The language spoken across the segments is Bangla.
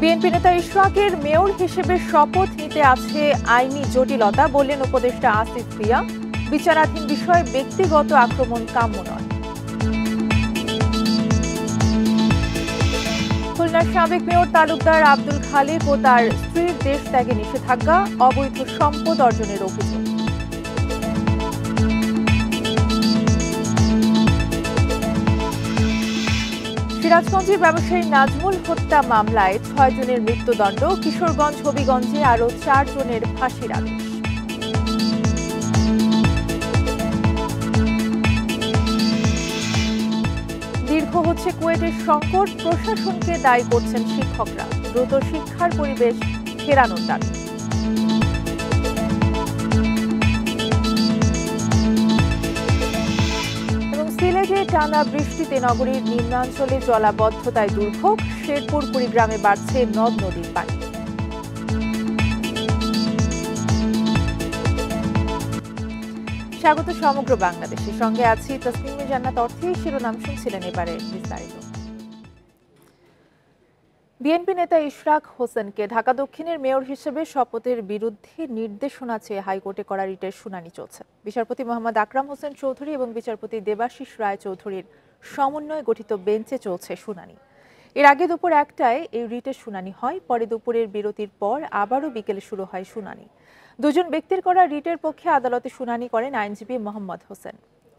বিএনপি নেতা ইশরাকের মেয়র হিসেবে শপথ নিতে আছে আইনি জটিলতা, বললেন উপদেষ্টা আসিফ ভুঁইয়া। বিচারাধীন বিষয়ে ব্যক্তিগত আক্রমণ কাম্য নয়। খুলনার সাবেক মেয়র তালুকদার আব্দুল খালেক ও তার স্ত্রীর দেশ ত্যাগে নিষেধাজ্ঞা, অবৈধ সম্পদ অর্জনের অভিযোগ। সিরাজগঞ্জে ব্যবসায়ী নাজমুল হত্যা মামলায় 6 জনের মৃত্যুদণ্ড, কিশোরগঞ্জ হবিগঞ্জে আরও 4 জনের ফাঁসির আদেশ। দীর্ঘ হচ্ছে কুয়েটের সংকট, প্রশাসনকে দায়ী করছেন শিক্ষকরা। দ্রুত শিক্ষার পরিবেশ ফেরানোর দাবি। সিলেটে টানা বৃষ্টিতে নগরীর নিম্নাঞ্চলে জলাবদ্ধতায় দুর্ভোগ, শেরপুর কুড়িগ্রামে বাড়ছে নদ নদীর পানি। স্বাগত সমগ্র বাংলাদেশের সঙ্গে আছি তসলিমে জান্নাত অর্থে। শিরোনাম শুনছিলেন, এবারে বিস্তারিত। বিএনপি নেতা ইশরাক হোসেনকে ঢাকা দক্ষিণের মেয়র হিসেবে শপথের বিরুদ্ধে নির্দেশনা চেয়ে হাইকোর্টে করা রিটের শুনানি চলছে। বিচারপতি মোহাম্মদ আকরাম হোসেন চৌধুরী এবং বিচারপতি দেবাশিস রায় চৌধুরীর সমন্বয়ে গঠিত বেঞ্চে চলছে শুনানি। এর আগে দুপুর 1টায় এই রিটের শুনানি হয়। পরে দুপুরের বিরতির পর আবারও বিকেলে শুরু হয় শুনানি। দুজন ব্যক্তির করা রিটের পক্ষে আদালতে শুনানি করেন আইনজীবী মোহাম্মদ হোসেন।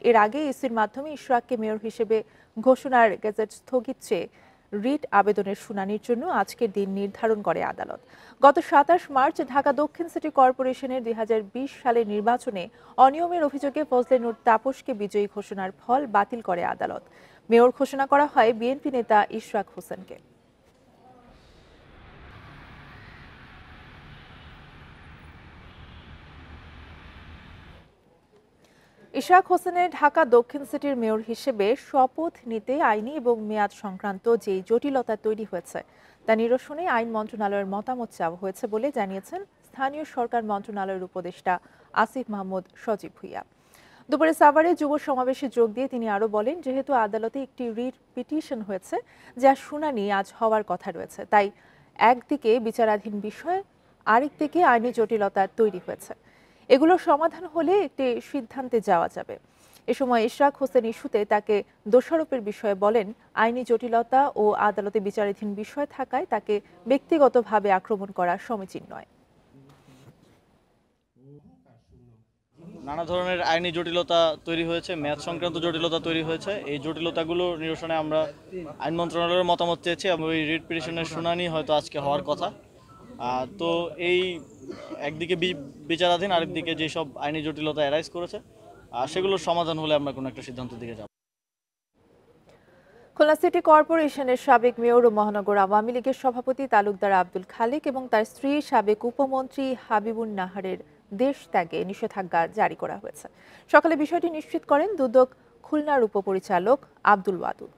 এর আগে ইসির মাধ্যমে ইশরাককে মেয়র হিসেবে ঘোষণার গেজেট স্থগিত চেয়ে রিট আবেদনের শুনানির জন্য আজকের দিন নির্ধারণ করে আদালত। গত 27 মার্চ ঢাকা দক্ষিণ সিটি কর্পোরেশনের 2020 সালের নির্বাচনে অনিয়মের অভিযোগে ফজলে নূর তাপসকে বিজয়ী ঘোষণার ফল বাতিল করে আদালত। মেয়র ঘোষণা করা হয় বিএনপি নেতা ইশরাক হোসেনকে। ইশরাক হোসেনের ঢাকা দক্ষিণ সিটির মেয়র হিসেবে শপথ নিতে আইনি এবং মেয়াদ সংক্রান্ত যে জটিলতা তৈরি হয়েছে তা নিরসনে আইন মন্ত্রণালয়ের মতামত চাওয়া হয়েছে বলে জানিয়েছেন স্থানীয় সরকার মন্ত্রণালয়ের উপদেষ্টা আসিফ মাহমুদ সজীব ভুঁইয়া। দুপুরে সাভারে যুব সমাবেশে যোগ দিয়ে তিনি আরও বলেন, যেহেতু আদালতে একটি রিট পিটিশন হয়েছে যার শুনানি আজ হওয়ার কথা রয়েছে, তাই একদিকে বিচারাধীন বিষয়, আরেকদিকে আইনি জটিলতা তৈরি হয়েছে। এগুলো সমাধান হলে একটি সিদ্ধান্তে যাওয়া যাবে। এ সময় ইশরাক হোসেন ইস্যুতে তাকে দোষারোপের বিষয়ে বলেন, আইনি জটিলতা ও আদালতে বিচারাধীন বিষয় থাকায় তাকে ব্যক্তিগতভাবে আক্রমণ করা সমীচীন নয়। নানা ধরনের আইনি জটিলতা তৈরি হয়েছে, মেয়াদ সংক্রান্ত জটিলতা তৈরি হয়েছে। এই জটিলতাগুলো নিরসনে আমরা আইন মন্ত্রণালয়ের মতামত চেয়েছি এবং এই রিট পিটিশনের শুনানি হয়তো আজকে হওয়ার কথা। তো এই একদিকে বিচারাধীন, আরেকদিকে যেসব আইনি জটিলতা অ্যারাইজ করেছে সেগুলোর সমাধান হলে আমরা কোনো একটা সিদ্ধান্তের দিকে যাব। খুলনা সিটি কর্পোরেশনের সাবেক মেয়র ও মহানগর আওয়ামী লীগের সভাপতি তালুকদার আব্দুল খালেক এবং তার স্ত্রী সাবেক উপমন্ত্রী হাবিবুন নাহারের দেশ ত্যাগে নিষেধাজ্ঞা জারি করা হয়েছে। সকালে বিষয়টি নিশ্চিত করেন দুদক খুলনার উপপরিচালক আব্দুল ওয়াদুদ।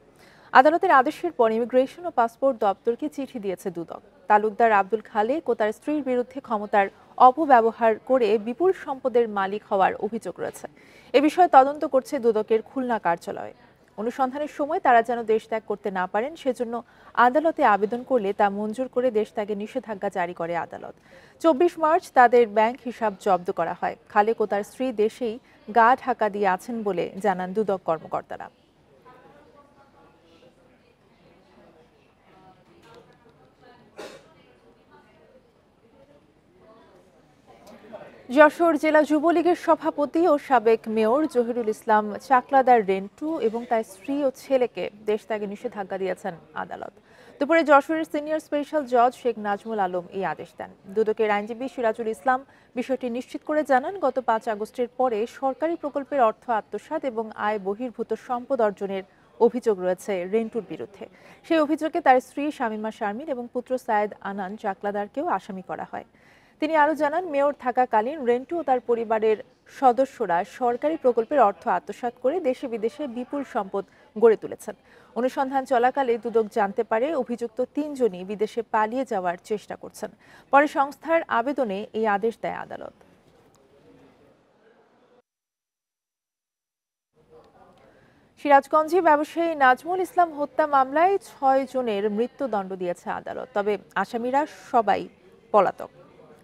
আদালতের আদেশের পর ইমিগ্রেশন ও পাসপোর্ট দপ্তরকে চিঠি দিয়েছে দুদক। তালুকদার আব্দুল খালেক ও তার স্ত্রীর বিরুদ্ধে ক্ষমতার অপব্যবহার করে বিপুল সম্পদের মালিক হওয়ার অভিযোগ রয়েছে। এ বিষয়ে তদন্ত করছে দুদকের খুলনা কার্যালয়। অনুসন্ধানের সময় তারা যেন দেশ ত্যাগ করতে না পারেন সেজন্য আদালতে আবেদন করলে তা মঞ্জুর করে দেশ ত্যাগের নিষেধাজ্ঞা জারি করে আদালত। 24 মার্চ তাদের ব্যাংক হিসাব জব্দ করা হয়। খালেক ও তার স্ত্রী দেশেই গা ঢাকা দিয়ে আছেন বলে জানান দুদক কর্মকর্তারা। যশোর জেলা যুবলীগের সভাপতি ও সাবেক মেয়র জহিরুল ইসলাম চাকলাদার রেন্টু এবং তার স্ত্রী ও ছেলেকে দেশ ত্যাগে নিষেধাজ্ঞা দিয়েছেন আদালত। দুপুরে যশোরের সিনিয়র স্পেশাল জজ শেখ নাজমুল আলম এই আদেশ দেন। দুদকের আইনজীবী সিরাজুল ইসলাম বিষয়টি নিশ্চিত করে জানান, গত 5 আগস্টের পরে সরকারি প্রকল্পের অর্থ আত্মসাৎ এবং আয় বহির্ভূত সম্পদ অর্জনের অভিযোগ রয়েছে রেন্টুর বিরুদ্ধে। সেই অভিযোগে তার স্ত্রী শামীমা শারমিন এবং পুত্র সায়েদ আনান চাকলাদারকেও আসামি করা হয়। তিনি আরও জানান, মেয়র থাকাকালীন রেন্টু ও তার পরিবারের সদস্যরা সরকারি প্রকল্পের অর্থ আত্মসাৎ করে দেশে বিদেশে বিপুল সম্পদ গড়ে তুলেছেন। অনুসন্ধান চলাকালে দুদক জানতে পারে অভিযুক্ত 3 জনই বিদেশে পালিয়ে যাওয়ার চেষ্টা করছেন। পরে সংস্থার আবেদনে এই আদেশ দেয় আদালত। সিরাজগঞ্জে ব্যবসায়ী নাজমুল ইসলাম হত্যা মামলায় ৬ জনের মৃত্যুদণ্ড দিয়েছে আদালত, তবে আসামিরা সবাই পলাতক।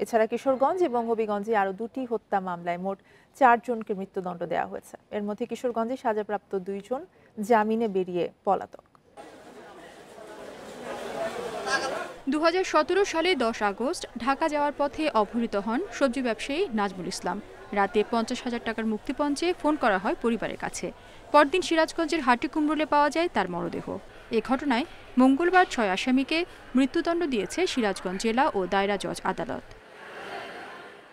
এছাড়া কিশোরগঞ্জ এবং হবিগঞ্জে আরও ২টি হত্যা মামলায় মোট ৪ জনকে মৃত্যুদণ্ড দেওয়া হয়েছে। এর মধ্যে কিশোরগঞ্জে সাজাপ্রাপ্ত ২ জন জামিনে বেরিয়ে পলাতক। ২০১৭ সালে ১০ আগস্ট ঢাকা যাওয়ার পথে অপহৃত হন সবজি ব্যবসায়ী নাজমুল ইসলাম। রাতে ৫০,০০০ টাকার মুক্তিপণ চেয়ে ফোন করা হয় পরিবারের কাছে। পরদিন সিরাজগঞ্জের হাটিকুমরুলে পাওয়া যায় তার মরদেহ। এ ঘটনায় মঙ্গলবার ৬ আসামিকে মৃত্যুদণ্ড দিয়েছে সিরাজগঞ্জ জেলা ও দায়রা জজ আদালত।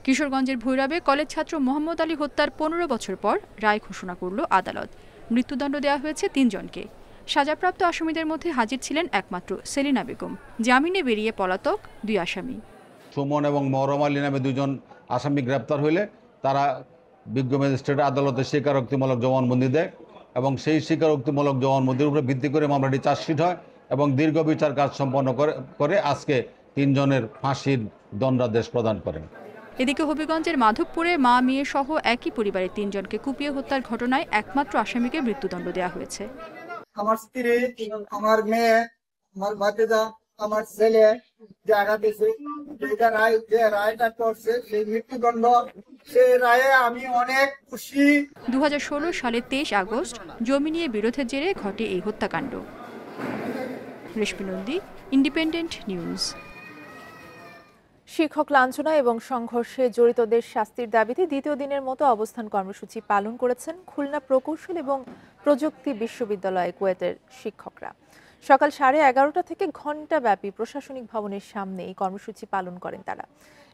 কিশোরগঞ্জের ভৈরবে কলেজ ছাত্র মোহাম্মদ আলী হত্যার ১৫ বছর পর রায় ঘোষণা করল আদালত। মৃত্যুদণ্ড দেওয়া হয়েছে ৩ জনকে। সাজাপ্রাপ্ত আসামিদের মধ্যে হাজির ছিলেন একমাত্র সেলিনা বেগম। জামিনে বেরিয়ে পলাতক ২ আসামি। সুমন এবং মহরম আলী নামে ২ জন আসামি গ্রেপ্তার হইলে তারা বিজ্ঞ ম্যাজিস্ট্রেট আদালতে স্বীকারোক্তিমূলক জবানবন্দি দেয় এবং সেই স্বীকারোক্তিমূলক জবানবন্দির উপরে ভিত্তি করে মামলাটি চার্জশিট হয় এবং দীর্ঘ বিচার কাজ সম্পন্ন করে আজকে ৩ জনের ফাঁসির দণ্ডাদেশ প্রদান করেন। এদিকে হবিগঞ্জের মাধবপুরে মা মেয়ে সহ একই পরিবারের ৩ জনকে কুপিয়ে হত্যার ঘটনায় একমাত্র আসামিকে মৃত্যুদণ্ড দেওয়া হয়েছে। আমার স্ত্রী, আমার মেয়ে, আমার ভাতিজা, আমার ছেলে যারা দিয়েছে, যে রায়টা করছে সেই মৃত্যুদণ্ড, সেই রায়ে আমি অনেক খুশি। ২০১৬ সালের ২৩ আগস্ট জমি নিয়ে বিরোধের জেরে ঘটে এই হত্যাকাণ্ড। রেশমি নন্দী, ইন্ডিপেন্ডেন্ট নিউজ। শিক্ষক লাঞ্ছনা এবং সংঘর্ষে জড়িতদের শাস্তির দাবিতে দ্বিতীয় দিনের মতো অবস্থান কর্মসূচি পালন করেছেন খুলনা প্রকৌশল এবং প্রযুক্তি বিশ্ববিদ্যালয় কুয়েটের শিক্ষকরা। সকাল 11:30 থেকে ঘণ্টাব্যাপী প্রশাসনিক ভবনের সামনে এই কর্মসূচি পালন করেন তারা।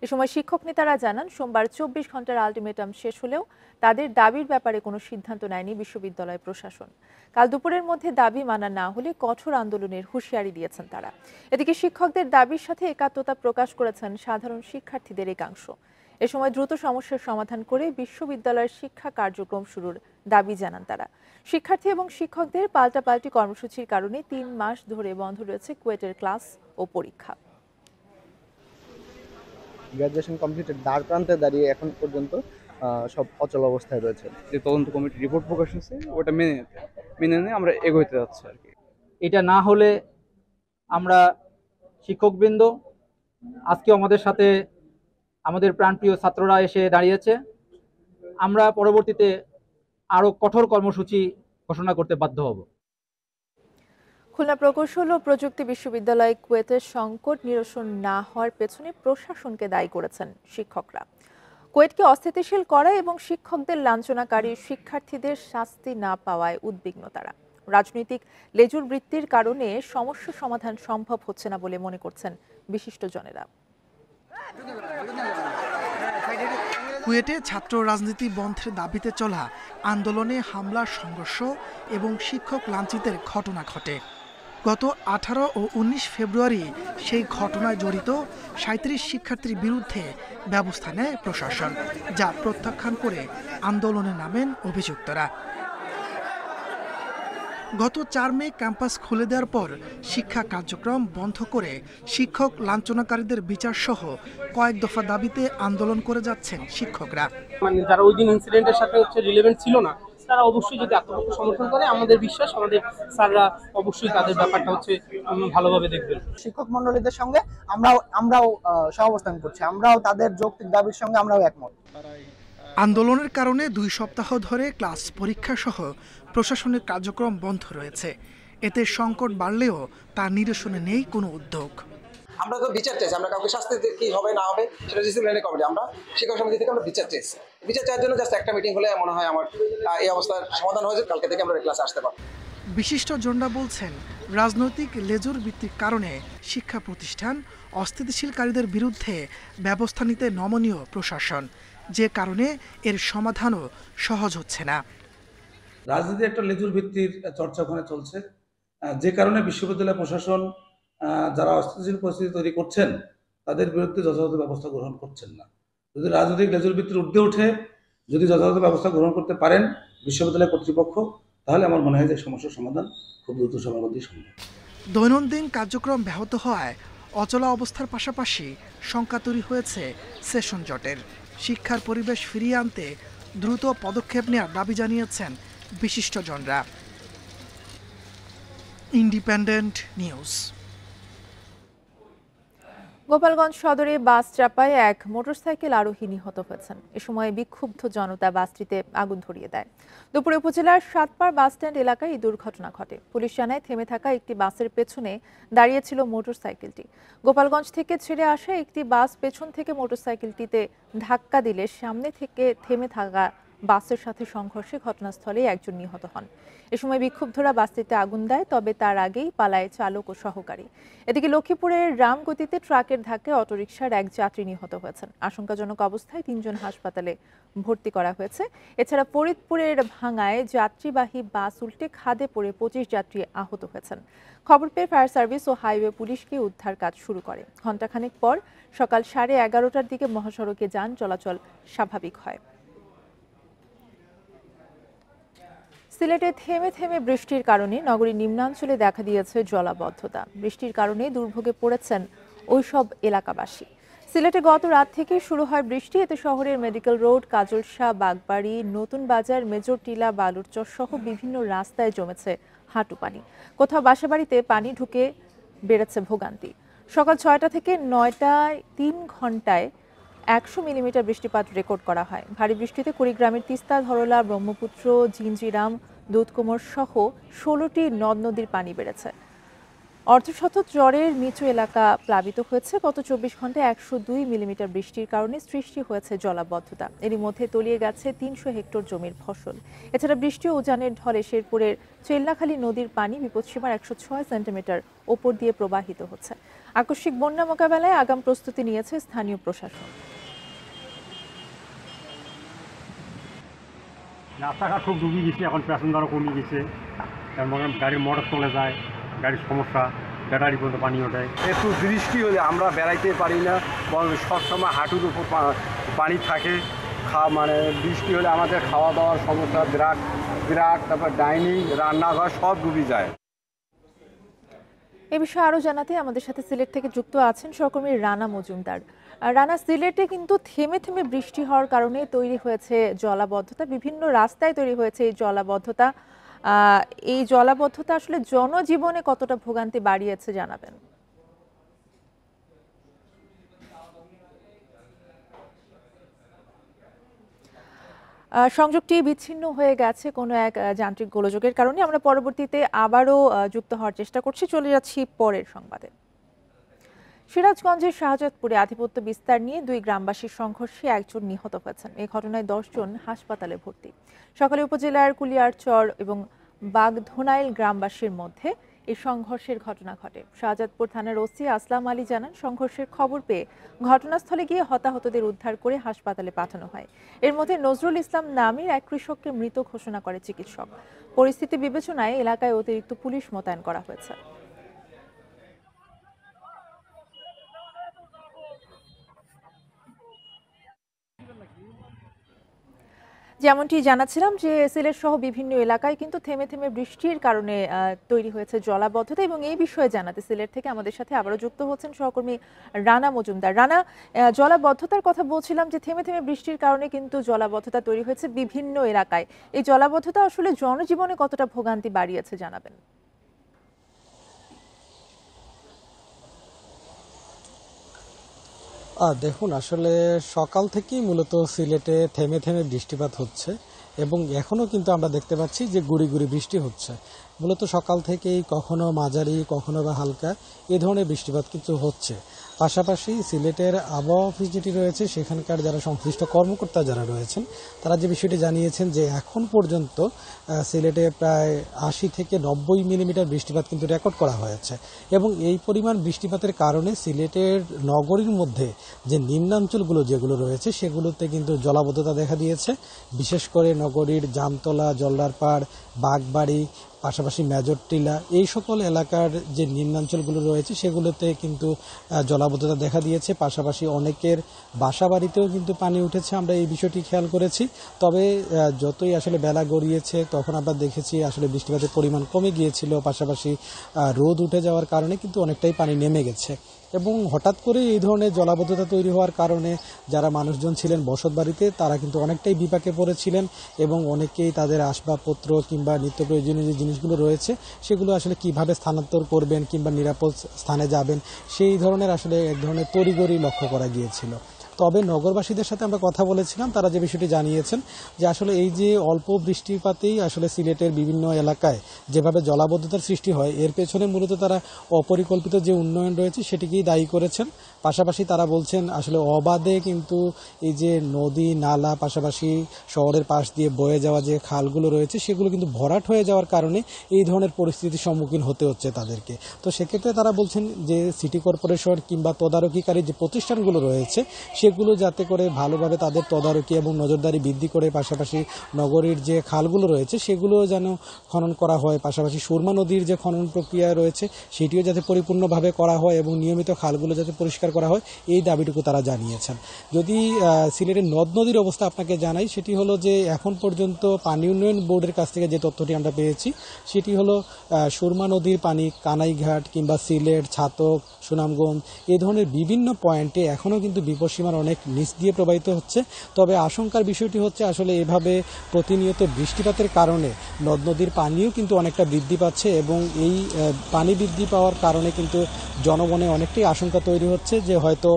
এ সময় শিক্ষক নেতারা জানান, সোমবার ২৪ ঘণ্টার আলটিমেটাম শেষ হলেও তাদের দাবির ব্যাপারে কোনো সিদ্ধান্ত নেয়নি বিশ্ববিদ্যালয় প্রশাসন। কাল দুপুরের মধ্যে দাবি মানা না হলে কঠোর আন্দোলনের হুঁশিয়ারি দিয়েছেন তারা। এদিকে শিক্ষকদের দাবির সাথে একাত্মতা প্রকাশ করেছেন সাধারণ শিক্ষার্থীদের একাংশ। এ সময় দ্রুত সমস্যার সমাধান করে বিশ্ববিদ্যালয়ের শিক্ষা কার্যক্রম শুরুর দাবি জানান তারা। শিক্ষার্থী এবং শিক্ষকদের পাল্টাপাল্টি কর্মসূচির কারণে ৩ মাস ধরে বন্ধ রয়েছে কুয়েটের ক্লাস ও পরীক্ষা। গ্র্যাজুয়েশন কমপ্লিটের দ্বার প্রান্তে দাঁড়িয়ে এখন পর্যন্ত সব অচল অবস্থায় রয়েছে। যে তদন্ত কমিটি রিপোর্ট প্রকাশ হয়েছে ওটা মেনে নিয়ে আমরা এগোতে যাচ্ছি আর কি। এটা না হলে আমরা শিক্ষকবৃন্দ, আজকে আমাদের সাথে আমাদের প্রাণপ্রিয় ছাত্ররা এসে দাঁড়িয়েছে, আমরা পরবর্তীতে আরো কঠোর কর্মসূচি ঘোষণা করতে বাধ্য হব। খুলনা প্রকৌশল ও প্রযুক্তি বিশ্ববিদ্যালয় কুয়েতের সংকট নিরসন না হওয়ার পেছনে প্রশাসনকে দায়ী করেছেন শিক্ষকরা। কুয়েতকে অস্থিতিশীল করা এবং শিক্ষকদের লাঞ্ছনাকারী শিক্ষার্থীদের শাস্তি না পাওয়ায় উদ্বিগ্ন তারা। রাজনৈতিক লেজুর বৃত্তির কারণে সমস্যা সমাধান সম্ভব হচ্ছে না বলে মনে করছেন বিশিষ্টজনেরা। কুয়েটে ছাত্র রাজনীতি বন্ধের দাবিতে চলা আন্দোলনে হামলা, সংঘর্ষ এবং শিক্ষক লাঞ্ছিতের ঘটনা ঘটে। গত 18 ও 19 ফেব্রুয়ারি সেই ঘটনায় জড়িত 37 শিক্ষার্থীর বিরুদ্ধে ব্যবস্থা নেয় প্রশাসন, যা প্রত্যাখ্যান করে আন্দোলনে নামেন অভিযুক্তরা। গত 4 মে ক্যাম্পাস খুলে দেওয়ার পর শিক্ষা কার্যক্রম বন্ধ করে শিক্ষক লাঞ্ছনাকারীদের বিচার সহ কয়েক দফা দাবিতে আন্দোলন করে যাচ্ছেন শিক্ষকরা। মানে যারা ওই দিন ইনসিডেন্টের সাথে রিলেভেন্ট ছিল না, তারা অবশ্যই যদি আত্মপক্ষ সমর্থন করে, আমাদের বিশ্বাস আমাদের স্যাররা অবশ্যই তাদের ব্যাপারটা ভালোভাবে দেখবেন। শিক্ষক মন্ডলীদের সঙ্গে আমরাও সহাবস্থান করছি, আমরাও তাদের যৌক্তিক দাবির সঙ্গে আমরাও একমত। আন্দোলনের কারণে 2 সপ্তাহ ধরে ক্লাস, পরীক্ষা সহ প্রশাসনিক কার্যক্রম বন্ধ রয়েছে। এতে সংকট বাড়লেও তা নিরসনে নেই কোনো উদ্যোগ। আমরা তো বিচার চাইছি, আমরা কাউকে শাস্তি কি হবে না হবে সেটা ডিসিপ্লিনারি কমিটি, আমরা শিক্ষক সমিতি থেকে আমরা বিচার চাইছি। বিচার চাওয়ার জন্য জাস্ট একটা মিটিং হলে মনে হয় আমার এই অবস্থার সমাধান হয়েছে, কালকে থেকে আমরা ক্লাসে আসতে পারবো। বিশিষ্টজনরা বলছেন, রাজনৈতিক লেজুর ভিত্তির কারণে শিক্ষা প্রতিষ্ঠান অস্থিতিশীলকারীদের বিরুদ্ধে ব্যবস্থা নিতে নমনীয় প্রশাসন, যে কারণে এর সমাধানও সহজ হচ্ছে না। রাজনীতি একটা লেজুর ভিত্তির চর্চা ওখানে চলছে, যে কারণে বিশ্ববিদ্যালয় প্রশাসন যারা অস্থিতিশীল পরিস্থিতি তৈরি করছেন তাদের বিরুদ্ধে যথাযথ ব্যবস্থা গ্রহণ করছেন না। যদি রাজনৈতিক লেজুর ভিত্তির ঊর্ধ্বে উঠে যদি যথাযথ ব্যবস্থা গ্রহণ করতে পারেন বিশ্ববিদ্যালয় কর্তৃপক্ষ, তাহলে আমার মনে হয় যে সমস্যার সমাধান খুব দ্রুত সময়ের মধ্যেই সম্ভব। দৈনন্দিন কার্যক্রম ব্যাহত হওয়ায় অচলা অবস্থার পাশাপাশি শঙ্কা তৈরি হয়েছে সেশন জটের। শিক্ষার পরিবেশ ফিরিয়ে আনতে দ্রুত পদক্ষেপ নেওয়ার দাবি জানিয়েছেন বিশিষ্টজনরা। Independent news. গোপালগঞ্জ সদরে বাস চাপায় এক মোটরসাইকেল আরোহী নিহত হয়েছেন। এ সময় বিক্ষুব্ধ জনতা বাসটিতে আগুন ধরিয়ে দেয়। দুপুরে উপজেলার সাতপাড় বাসস্ট্যান্ড এলাকায় এই দুর্ঘটনা ঘটে। পুলিশ জানায় থেমে থাকা একটি বাসের পেছনে দাঁড়িয়েছিল মোটরসাইকেলটি। গোপালগঞ্জ থেকে ছেড়ে আসা একটি বাস পেছন থেকে মোটরসাইকেলটিতে ধাক্কা দিলে সামনে থেকে থেমে থাকা বাসের সাথে সংঘর্ষে ঘটনাস্থলে একজন নিহত হন। এ সময় বিক্ষুব্ধরা বাসটিতে আগুন দেয়, তবে তার আগেই পালায় চালক ও সহকারী। এদিকে লক্ষ্মীপুরের রামগতিতে ট্রাকের ধাক্কায় অটোরিকশার এক যাত্রী নিহত হয়েছেন। আশঙ্কাজনক অবস্থায় 3 জন হাসপাতালে ভর্তি করা হয়েছে। এছাড়া ফরিদপুরের ভাঙায় যাত্রীবাহী বাস উল্টে খাদে পড়ে 25 যাত্রী আহত হয়েছেন। খবর পেয়ে ফায়ার সার্ভিস ও হাইওয়ে পুলিশকে উদ্ধার কাজ শুরু করে। ঘণ্টাখানেক পর সকাল 11:30টার দিকে মহাসড়কে যান চলাচল স্বাভাবিক হয়। সিলেটে থেমে থেমে বৃষ্টির কারণে নগরীর নিম্নাঞ্চলে দেখা দিয়েছে জলাবদ্ধতা। বৃষ্টির কারণে দুর্ভোগে পড়েছেন ওইসব এলাকাবাসী। সিলেটে গত রাত থেকে শুরু হয় বৃষ্টি। এতে শহরের মেডিকেল রোড, কাজলশাহ, বাগবাড়ি, নতুন বাজার, মেজর টিলা, বালুরচর সহ বিভিন্ন রাস্তায় জমেছে হাঁটু পানি। কোথাও বাসাবাড়িতে পানি ঢুকে বেড়েছে ভোগান্তি। সকাল 6টা থেকে 9টায় 3 ঘন্টায় 100 মিলিমিটার বৃষ্টিপাত রেকর্ড করা হয়। ভারী বৃষ্টিতে কুড়িগ্রামের তিস্তা, ধরলা, ব্রহ্মপুত্র, জিঞ্জিরাম, দুধকুমর সহ 16টি নদ নদীর পানি বেড়েছে। অর্ধশত চরের নিচু এলাকা প্লাবিত হয়েছে। গত 24 ঘন্টায় 102 মিলিমিটার বৃষ্টির কারণে সৃষ্টি হয়েছে জলাবদ্ধতা। এরই মধ্যে তলিয়ে গেছে 300 হেক্টর জমির ফসল। এছাড়া বৃষ্টি ও উজানের ঢলে শেরপুরের চেল্লাখালী নদীর পানি বিপদসীমার 106 সেন্টিমিটার ওপর দিয়ে প্রবাহিত হচ্ছে। আকস্মিক বন্যা মোকাবেলায় আগাম প্রস্তুতি নিয়েছে স্থানীয় প্রশাসন। রাস্তাঘাট খুব ডুবে গেছে, এখন প্যাসেঞ্জারও কমে গেছে। গাড়ির মোটর চলে যায়, গাড়ির সমস্যা, ব্যাটারি পর্যন্ত পানি ওঠে। একটু বৃষ্টি হলে আমরা বেড়াইতে পারি না, সবসময় হাঁটুর উপর পানি থাকে। মানে বৃষ্টি হলে আমাদের খাওয়া দাওয়ার সমস্যা, বিরাট তারপর ডাইনিং, রান্নাঘর সব ডুবে যায়। এ বিষয়ে আরো জানাতে আমাদের সাথে সিলেট থেকে যুক্ত আছেন সহকর্মী রানা মজুমদার। রানা, সিলেটে কিন্তু থেমে থেমে বৃষ্টি হওয়ার কারণে তৈরি হয়েছে জলাবদ্ধতা, বিভিন্ন রাস্তায় তৈরি হয়েছে এই জলাবদ্ধতা। এই জলাবদ্ধতা আসলে জনজীবনে কতটা ভোগান্তি বাড়িয়েছে জানাবেন? সংযোগটি বিচ্ছিন্ন হয়ে গেছে কোনো এক যান্ত্রিক গোলযোগের কারণে। আমরা পরবর্তীতে আবারও যুক্ত হওয়ার চেষ্টা করছি। চলে যাচ্ছি পরের সংবাদে। সিরাজগঞ্জের শাহজাদপুরে আধিপত্য বিস্তার নিয়ে 2 গ্রামবাসীর সংঘর্ষে একজন নিহত হয়েছেন। এই ঘটনায় 10 জন হাসপাতালে ভর্তি। সকালে উপজেলার কুলিয়ারচর এবং বাগধোনাইল গ্রামবাসীর মধ্যে এই সংঘর্ষের ঘটনা ঘটে। শাহজাদপুর থানার ওসি আসলাম আলী জানান, সংঘর্ষের খবর পেয়ে ঘটনাস্থলে গিয়ে হতাহতদের উদ্ধার করে হাসপাতালে পাঠানো হয়। এর মধ্যে নজরুল ইসলাম নামের এক কৃষককে মৃত ঘোষণা করে চিকিৎসক। পরিস্থিতি বিবেচনায় এলাকায় অতিরিক্ত পুলিশ মোতায়েন করা হয়েছে। যেমনটি জানাচ্ছিলাম যে সিলেট সহ বিভিন্ন এলাকায় কিন্তু থেমে থেমে বৃষ্টির কারণে তৈরি হয়েছে জলাবদ্ধতা, এবং এই বিষয়ে জানাতে সিলেট থেকে আমাদের সাথে আবারও যুক্ত হচ্ছেন সহকর্মী রানা মজুমদার। রানা, জলাবদ্ধতার কথা বলছিলাম যে থেমে থেমে বৃষ্টির কারণে কিন্তু জলাবদ্ধতা তৈরি হয়েছে বিভিন্ন এলাকায়। এই জলাবদ্ধতা আসলে জনজীবনে কতটা ভোগান্তি বাড়িয়েছে জানাবেন? দেখুন, আসলে সকাল থেকেই মূলত সিলেটে থেমে থেমে বৃষ্টিপাত হচ্ছে এবং এখনও কিন্তু আমরা দেখতে পাচ্ছি যে গুড়ি গুড়ি বৃষ্টি হচ্ছে। মূলত সকাল থেকেই কখনো মাঝারি, কখনো বা হালকা এ ধরনের বৃষ্টিপাত কিন্তু হচ্ছে। পাশাপাশি সিলেটের আবহাওয়া অফিস যেটি রয়েছে, সেখানকার যারা সংশ্লিষ্ট কর্মকর্তা যারা রয়েছেন, তারা যে বিষয়টি জানিয়েছেন যে এখন পর্যন্ত সিলেটে প্রায় 80 থেকে 90 মিলিমিটার বৃষ্টিপাত কিন্তু রেকর্ড করা হয়েছে। এবং এই পরিমাণ বৃষ্টিপাতের কারণে সিলেটের নগরীর মধ্যে যে নিম্নাঞ্চলগুলো যেগুলো রয়েছে, সেগুলোতে কিন্তু জলাবদ্ধতা দেখা দিয়েছে। বিশেষ করে নগরীর জামতলা, জল্লারপাড়, বাগবাড়ি, পাশাপাশি মেজর টিলা, এই সকল এলাকার যে নিম্নাঞ্চলগুলো রয়েছে সেগুলোতে কিন্তু জলাবদ্ধতা দেখা দিয়েছে। পাশাপাশি অনেকের বাসা বাড়িতেও কিন্তু পানি উঠেছে, আমরা এই বিষয়টি খেয়াল করেছি। তবে যতই আসলে বেলা গড়িয়েছে তখন আমরা দেখেছি আসলে বৃষ্টিপাতের পরিমাণ কমে গিয়েছিল। পাশাপাশি রোদ উঠে যাওয়ার কারণে কিন্তু অনেকটাই পানি নেমে গেছে। এবং হঠাৎ করে এই ধরনের জলাবদ্ধতা তৈরি হওয়ার কারণে যারা মানুষজন ছিলেন বসত বাড়িতে, তারা কিন্তু অনেকটাই বিপাকে পড়েছিলেন এবং অনেকেই তাদের আসবাবপত্র কিংবা নিত্য প্রয়োজনীয় যে জিনিস জিনিসগুলো রয়েছে সেগুলো আসলে কিভাবে স্থানান্তর করবেন কিংবা নিরাপদ স্থানে যাবেন সেই ধরনের আসলে এক ধরনের তড়িঘড়ি লক্ষ্য করা গিয়েছিল। তবে নগরবাসীদের সাথে আমরা কথা বলেছিলাম, তারা যে বিষয়টি জানিয়েছেন যে আসলে এই যে অল্প বৃষ্টিপাতেই আসলে সিলেটের বিভিন্ন এলাকায় যেভাবে জলাবদ্ধতার সৃষ্টি হয় এর পেছনে মূলত তারা অপরিকল্পিত যে উন্নয়ন রয়েছে সেটিকেই দায়ী করেছেন। পাশাপাশি তারা বলছেন আসলে অবাধে কিন্তু এই যে নদী নালা পাশাপাশি শহরের পাশ দিয়ে বয়ে যাওয়া যে খালগুলো রয়েছে সেগুলো কিন্তু ভরাট হয়ে যাওয়ার কারণে এই ধরনের পরিস্থিতির সম্মুখীন হতে হচ্ছে তাদেরকে। তো সেক্ষেত্রে তারা বলছেন যে সিটি কর্পোরেশন কিংবা তদারকিকারী যে প্রতিষ্ঠানগুলো রয়েছে সেগুলো যাতে করে ভালোভাবে তাদের তদারকি এবং নজরদারি বৃদ্ধি করে, পাশাপাশি নগরীর যে খালগুলো রয়েছে সেগুলো যেন খনন করা হয়, পাশাপাশি সুরমা নদীর যে খনন প্রক্রিয়া রয়েছে সেটিও যাতে পরিপূর্ণভাবে করা হয় এবং নিয়মিত খালগুলো যাতে পরিষ্কার করা হয় এই দাবিটুকু তারা জানিয়েছেন। যদি সিলেটের নদ নদীর অবস্থা আপনাকে জানাই, সেটি হলো যে এখন পর্যন্ত পানি উন্নয়ন বোর্ডের কাছ থেকে যে তথ্যটি আমরা পেয়েছি সেটি হলো সুরমা নদীর পানি কানাইঘাট কিংবা সিলেট, ছাতক, সুনামগঞ্জ এই ধরনের বিভিন্ন পয়েন্টে এখনও কিন্তু বিপদসীমার অনেক নিচ দিয়ে প্রবাহিত হচ্ছে। তবে আশঙ্কার বিষয়টি হচ্ছে আসলে এভাবে প্রতিনিয়ত বৃষ্টিপাতের কারণে নদ নদীর পানিও কিন্তু অনেকটা বৃদ্ধি পাচ্ছে এবং এই পানি বৃদ্ধি পাওয়ার কারণে কিন্তু জনমনে অনেকটাই আশঙ্কা তৈরি হচ্ছে যে হয়তো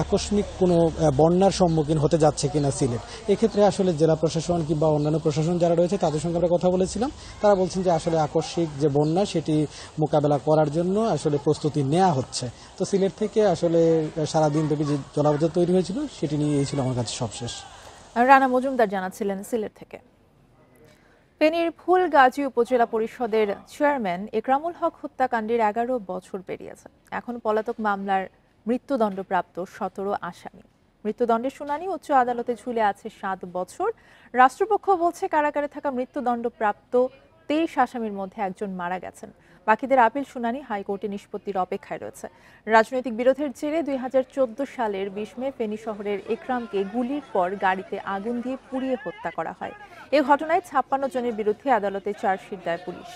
আকস্মিক কোনো বন্যার সম্মুখীন হতে যাচ্ছে কিনা সিলেট। এক্ষেত্রে আসলে জেলা প্রশাসন কিংবা অন্যান্য প্রশাসন যারা রয়েছে তাদের সঙ্গে আমরা কথা বলেছিলাম, তারা বলছেন যে আসলে আকস্মিক যে বন্যা সেটি মোকাবেলা করার জন্য আসলে প্রস্তুতি নেওয়া হচ্ছে। তো সিলেট থেকে আসলে সারাদিন ব্যাপী যে জলাবদ্ধতা তৈরি হয়েছিল সেটি নিয়ে এই ছিল আমার কাছে সবশেষ। রানা মজুমদার জানাচ্ছিলেন সিলেট থেকে। ফেনীর ফুলগাজী উপজেলা পরিষদের চেয়ারম্যান একরামুল হক হত্যাকাণ্ডের 11 বছর পেরিয়েছে। এখন পলাতক মামলার মৃত্যুদণ্ডপ্রাপ্ত 17 আসামি। মৃত্যুদণ্ডের শুনানি উচ্চ আদালতে ঝুলে আছে 7 বছর। রাষ্ট্রপক্ষ বলছে কারাগারে থাকা মৃত্যুদণ্ডপ্রাপ্ত 23 আসামির মধ্যে একজন মারা গেছেন। বাকিদের আপিল শুনানি হাইকোর্টে নিষ্পত্তির অপেক্ষায় রয়েছে। রাজনৈতিক বিরোধের জেরে 2014 সালের 20 মে ফেনী শহরের একরামকে গুলির পর গাড়িতে আগুন দিয়ে পুড়িয়ে হত্যা করা হয়। এই ঘটনায় 56 জনের বিরুদ্ধে আদালতে চার্জশিট দেয় পুলিশ।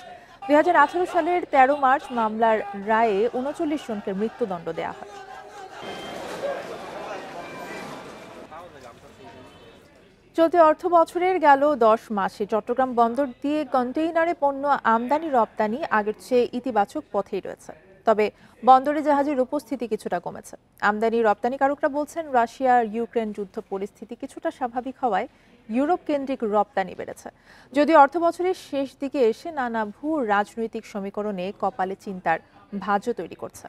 2018 সালের 13 মার্চ মামলার রায়ে 39 জনকে মৃত্যুদণ্ড দেওয়া হয়। চলতি অর্থ বছরের গেল 10 মাসে চট্টগ্রাম বন্দর দিয়ে কন্টেইনারে পণ্য আমদানি রপ্তানি আগের চেয়ে ইতিবাচক পথেই রয়েছে। তবে বন্দরে জাহাজের উপস্থিতি কিছুটা কমেছে। আমদানি রপ্তানিকারকরা বলছেন রাশিয়া ইউক্রেন যুদ্ধ পরিস্থিতি কিছুটা স্বাভাবিক হওয়ায় ইউরোপ কেন্দ্রিক রপ্তানি বেড়েছে। যদিও অর্থ বছরের শেষ দিকে এসে নানা ভূ রাজনৈতিক সমীকরণে কপালে চিন্তার ভাঁজও তৈরি করছে।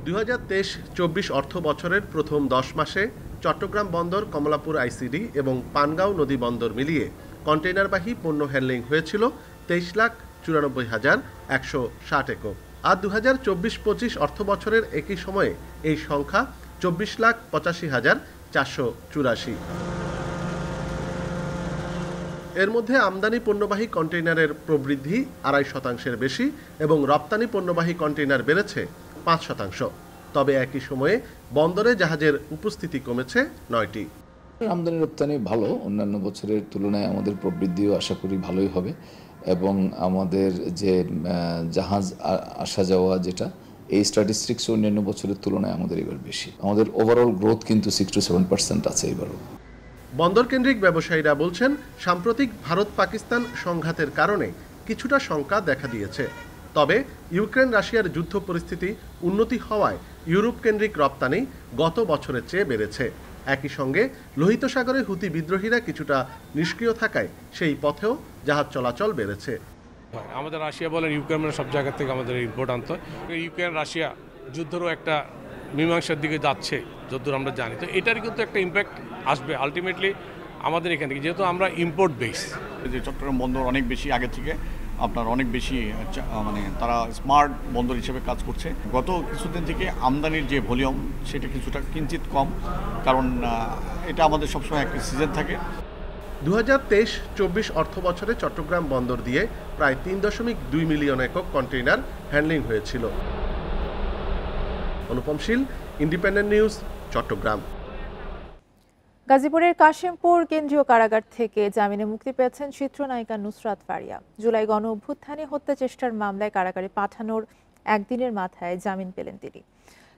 2023-24 অর্থ বছরের প্রথম 10 মাসে চট্টগ্রাম বন্দর, কমলাপুর আইসিডি এবং পানগাঁও নদী বন্দর মিলিয়ে কন্টেইনারবাহী পণ্য হ্যান্ডলিং হয়েছিল 23,94,160 একক। আর 2024-25 অর্থ বছরের একই সময়ে এই সংখ্যা 24,85,484। এর মধ্যে আমদানি পণ্যবাহী কন্টেইনারের প্রবৃদ্ধি 2.5% বেশি এবং রপ্তানি পণ্যবাহী কন্টেইনার বেড়েছে 5%। তবে একই সময়ে বন্দরে জাহাজের উপস্থিতি কমেছে 9টি। আমদানি রপ্তানি ভালো, অন্যান্য বছরের তুলনায় আমাদের প্রবৃদ্ধিও আশা করি ভালোই হবে এবং আমাদের যে জাহাজ আসা যাওয়া যেটা এই স্ট্যাটিস্টিক্স অন্যান্য বছরের তুলনায় আমাদের এবার বেশি। আমাদের ওভারঅল গ্রোথ কিন্তু 6-7% আছে এবারও। বন্দর কেন্দ্রিক ব্যবসায়ীরা বলছেন সাম্প্রতিক ভারত-পাকিস্তান সংঘাতের কারণে কিছুটা শঙ্কা দেখা দিয়েছে। তবে ইউক্রেন রাশিয়ার যুদ্ধ পরিস্থিতি উন্নতি হওয়ায় ইউরোপ কেন্দ্রিক রপ্তানি গত বছরের চেয়ে বেড়েছে। একই সঙ্গে লোহিত সাগরে হুতি বিদ্রোহীরা কিছুটা নিষ্ক্রিয় থাকায় সেই পথেও জাহাজ চলাচল বেড়েছে। আমাদের রাশিয়া বলেন ইউক্রেন সব জায়গা থেকে আমাদের ইম্পোর্ট আনতে হয়। ইউক্রেন রাশিয়া যুদ্ধেরও একটা মীমাংসার দিকে যাচ্ছে যতদূর আমরা জানি। তো এটার কিন্তু একটা ইম্প্যাক্ট আসবে আলটিমেটলি আমাদের এখান থেকে, যেহেতু আমরা ইম্পোর্ট বেস। যে চট্টগ্রাম বন্দর অনেক বেশি আগে থেকে আপনার অনেক বেশি মানে তারা স্মার্ট বন্দর হিসেবে কাজ করছে। গত কিছুদিন থেকে আমদানির যে ভলিউম সেটা কিছুটা কিঞ্চিত কম, কারণ এটা আমাদের সবসময় একটা সিজন থাকে। 2023-24 অর্থ বছরে চট্টগ্রাম বন্দর দিয়ে প্রায় 3.2 মিলিয়ন একক কন্টেইনার হ্যান্ডলিং হয়েছিল। অনুপম শীল, ইন্ডিপেন্ডেন্ট নিউজ, চট্টগ্রাম। গাজীপুরের কাশিমপুর কেন্দ্রীয় কারাগার থেকে জামিনে মুক্তি পেয়েছেন চিত্রনায়িকা নুসরাত ফারিয়া। জুলাই গণ অভ্যুত্থানে হত্যা চেষ্টার মামলায় কারাগারে পাঠানোর একদিনের মাথায় জামিন পেলেন তিনি।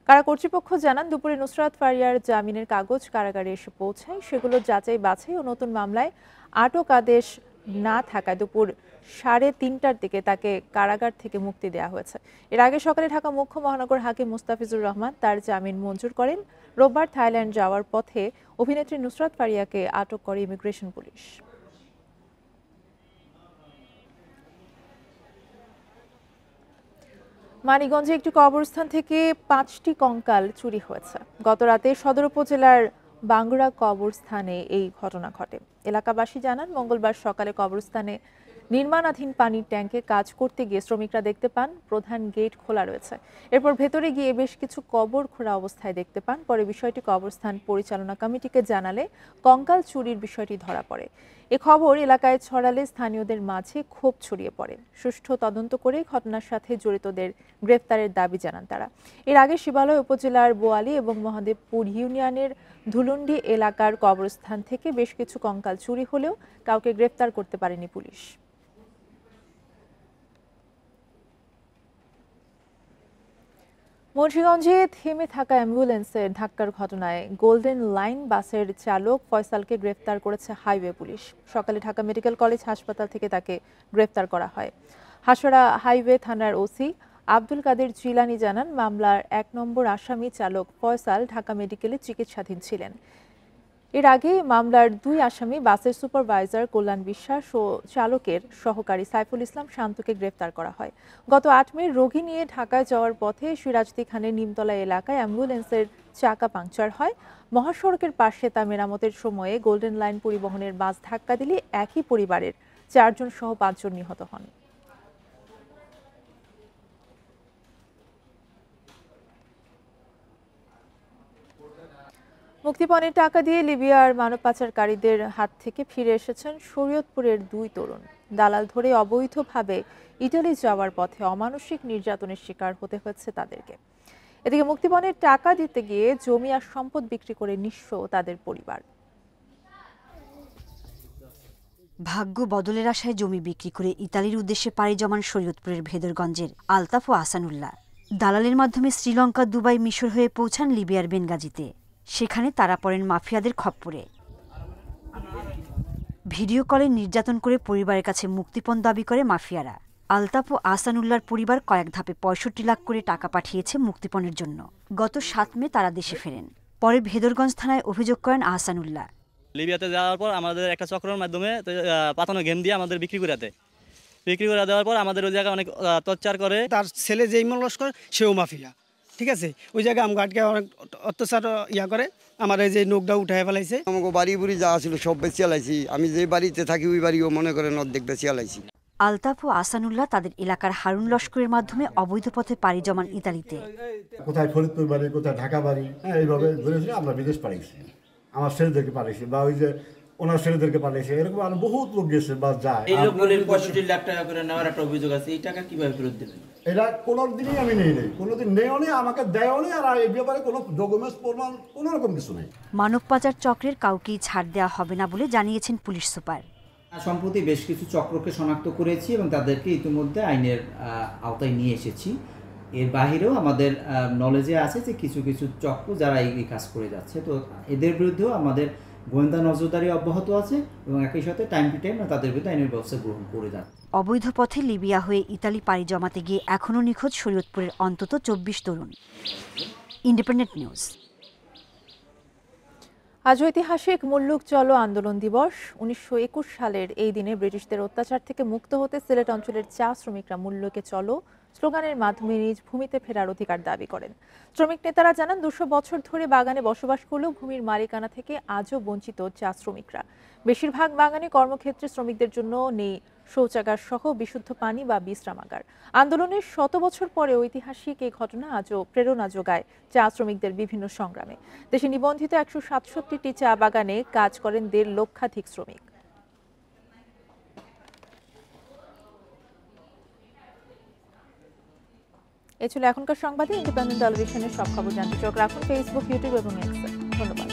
কারা কর্তৃপক্ষ জানান দুপুরে নুসরাত ফারিয়ার জামিনের কাগজ কারাগারে এসে পৌঁছায়। সেগুলো যাচাই বাছাই ও নতুন মামলায় আটক আদেশ না থাকায় দুপুর 3:30টার দিকে তাকে কারাগার থেকে মুক্তি দেওয়া হয়েছে। এর আগে সকালে ঢাকা মুখ্য মহানগর হাকিম মুস্তাফিজুর রহমান তার জামিন মঞ্জুর করেন। রোববার থাইল্যান্ড যাওয়ার পথে অভিনেত্রী নুসরাত ফারিয়াকে আটক করে ইমিগ্রেশন পুলিশ। মানিকগঞ্জে একটি কবরস্থান থেকে 5টি কঙ্কাল চুরি হয়েছে। গত রাতে সদর উপজেলার বাংরা কবরস্থানে এই ঘটনা ঘটে। এলাকাবাসী জানান, মঙ্গলবার সকালে কবরস্থানে নির্মাণাধীন পানির ট্যাঙ্কে কাজ করতে গিয়ে শ্রমিকরা দেখতে পান প্রধান গেট খোলা রয়েছে। এরপর ভেতরে গিয়ে বেশ কিছু কবর খোঁড়া অবস্থায় দেখতে পান। পরে বিষয়টি কবরস্থান পরিচালনা কমিটিকে জানালে কঙ্কাল চুরির বিষয়টি ধরা পড়ে। এ খবর এলাকায় ছড়ালে স্থানীয়দের মাঝে ক্ষোভ ছড়িয়ে পড়ে। সুষ্ঠু তদন্ত করে ঘটনার সাথে জড়িতদের গ্রেফতারের দাবি জানান তারা। এর আগে শিবালয় উপজেলার বোয়ালি এবং মহাদেবপুর ইউনিয়নের ধুলুন্ডি এলাকার কবরস্থান থেকে বেশ কিছু কঙ্কাল চুরি হলেও কাউকে গ্রেফতার করতে পারেনি পুলিশ। মুন্সিগঞ্জে থেমে থাকা অ্যাম্বুলেন্সের ধাক্কার ঘটনায় গোল্ডেন লাইন বাসের চালক ফয়সালকে গ্রেফতার করেছে হাইওয়ে পুলিশ। সকালে ঢাকা মেডিকেল কলেজ হাসপাতাল থেকে তাকে গ্রেফতার করা হয়। হাসরা হাইওয়ে থানার ওসি আব্দুল কাদের জিলানি জানান, মামলার 1 নম্বর আসামি চালক ফয়সাল ঢাকা মেডিকেলে চিকিৎসাধীন ছিলেন। এর আগে মামলার 2 আসামি বাসের সুপারভাইজার কল্যাণ বিশ্বাস ও চালকের সহকারী সাইফুল ইসলাম শান্তকে গ্রেফতার করা হয়। গত 8 মে রোগী নিয়ে ঢাকায় যাওয়ার পথে সিরাজদি খানের নিমতলা এলাকায় অ্যাম্বুলেন্সের চাকা পাংচার হয়। মহাসড়কের পাশে তা মেরামতের সময়ে গোল্ডেন লাইন পরিবহনের বাস ধাক্কা দিলে একই পরিবারের 4 জন সহ 5 জন নিহত হন। মুক্তিপণের টাকা দিয়ে লিবিয়ার মানব পাচারকারীদের হাত থেকে ফিরে এসেছেন শরীয়তপুরের 2 তরুণ। দালাল ধরে অবৈধভাবে ইটালি যাওয়ার পথে অমানসিক নির্যাতনের শিকার হতে হয়েছে তাদেরকে। এদিকে মুক্তিপণের টাকা দিতে গিয়ে জমি আর সম্পদ বিক্রি করে নিঃস্ব তাদের পরিবার। ভাগ্য বদলের আশায় জমি বিক্রি করে ইতালির উদ্দেশ্যে পাড়ি জমান শরীয়তপুরের ভেদরগঞ্জের আলতাফ ও আহসানুল্লাহ। দালালের মাধ্যমে শ্রীলঙ্কা, দুবাই, মিশর হয়ে পৌঁছান লিবিয়ার বেনগাজিতে। সেখানে তারা পড়েন মাফিয়াদের খপ্পরে। ভিডিও কলে নির্যাতন করে পরিবারের কাছে মুক্তিপণ দাবি করে মাফিয়ারা। আলতাফ ও আহসানুল্লাহর পরিবার কয়েক ধাপে 65 লাখ করে টাকা পাঠিয়েছে মুক্তিপণের জন্য। গত 7 মে তারা দেশে ফেরেন। পরে ভেদরগঞ্জ থানায় অভিযোগ করেন আহসানুল্লাহ। লিবিয়াতে যাওয়ার পর আমাদের একটা চক্রের মাধ্যমে পাতানো গেম দিয়ে আমাদের বিক্রি করে দেওয়ার পর আমাদের ওই জায়গায় অনেক টর্চার করে। তার ছেলে যেই লস্কর সেও মাফিয়া, ঠিক আছে। ওই জায়গায় আমগাটকে অনেক অত্যাচার করে। আমার এই যে নোকটা উঠায় ফেলাইছে। আমাকে বাড়ি বুড়ি যা ছিল সব বেশি আলাইছি। আমি যে বাড়িতে থাকি ওই বাড়িও মনে করেন অর্ধেক বেশি আলাইছি। আলতাফ ও আহসানুল্লাহ তাদের এলাকার হারুন লস্করের মাধ্যমে অবৈধ পথে পাড়ি জমান ইতালিতে। কোথায় ফরিদপুর বাড়ি, কোথায় ঢাকা বাড়ি, হ্যাঁ এইভাবে ধরেছিল। আমরা বিদেশ পাঠিয়েছি, আমার ছেলেদেরকে পাঠিয়েছি, বা ওই যে ওনার ছেলেদেরকে পাঠিয়েছে। এরকম আরো বহুত লোক গেছে বা যায়। এই লোকগুলোর 65 লাখ টাকা করে নেওয়ার একটা অভিযোগ আছে। এই টাকা কিভাবে ফেরত দেবেন? এটা কোনোদিনই আমি নেই নাই, কোনোদিন নেও নেই, আমাকে দেয়ও নেই। আর এই ব্যাপারে কোনো ডকুমেন্টস প্রমাণ কোনো রকম কিছু নেই। মানব পাচার চক্রের কাউকেই ছাড় দেওয়া হবে না বলে জানিয়েছেন পুলিশ সুপার। সম্প্রতি বেশ কিছু চক্রকে শনাক্ত করেছি এবং তাদেরকে ইতিমধ্যে আইনের আওতায় নিয়ে এসেছি। এর বাহিরেও আমাদের নলেজে আছে যে কিছু কিছু চক্র যারা এই কাজ করে যাচ্ছে, তো এদের বিরুদ্ধেও আমাদের গোয়েন্দা নজরদারি অব্যাহত আছে এবং একই সাথে টাইম টু টাইম তাদের বিরুদ্ধে আইনের ব্যবস্থা গ্রহণ করে যাচ্ছে। অবৈধ পথে লিবিয়া হয়ে ইতালি পাড়ি জমাতে গিয়ে এখনও নিখোঁজ শরীয়তপুরের অন্তত 24 তরুণ। Independent news. আজ ঐতিহাসিক মুল্লুক চলো আন্দোলন দিবস। 1921 সালের এই দিনে ব্রিটিশদের অত্যাচার থেকে মুক্ত হতে সিলেট অঞ্চলের চা শ্রমিকরা মুল্লুকে চলো স্লোগানের মাধ্যমে নিজ ভূমিতে ফেরার অধিকার দাবি করেন। শ্রমিক নেতারা জানান, 200 বছর ধরে বাগানে বসবাস করলেও ভূমির মালিকানা থেকে আজও বঞ্চিত চা শ্রমিকরা। বেশিরভাগ বাগানে কর্মক্ষেত্রে শ্রমিকদের জন্য নেই শৌচাগার সহ বিশুদ্ধ পানি বা বিশ্রামাগার। আন্দোলনের 100 বছর পরে ঐতিহাসিক এই ঘটনা আজও প্রেরণা যোগায় চা শ্রমিকদের বিভিন্ন সংগ্রামে। দেশে নিবন্ধিত 167টি চা বাগানে কাজ করেন 1.5 লক্ষাধিক শ্রমিক। এই ছিল এখনকার সংবাদে। ইন্ডিপেন্ডেন্ট টেলিভিশনের সব খবর জানতে চোখ রাখুন ফেসবুক, ইউটিউব এবং এক্সে। ধন্যবাদ।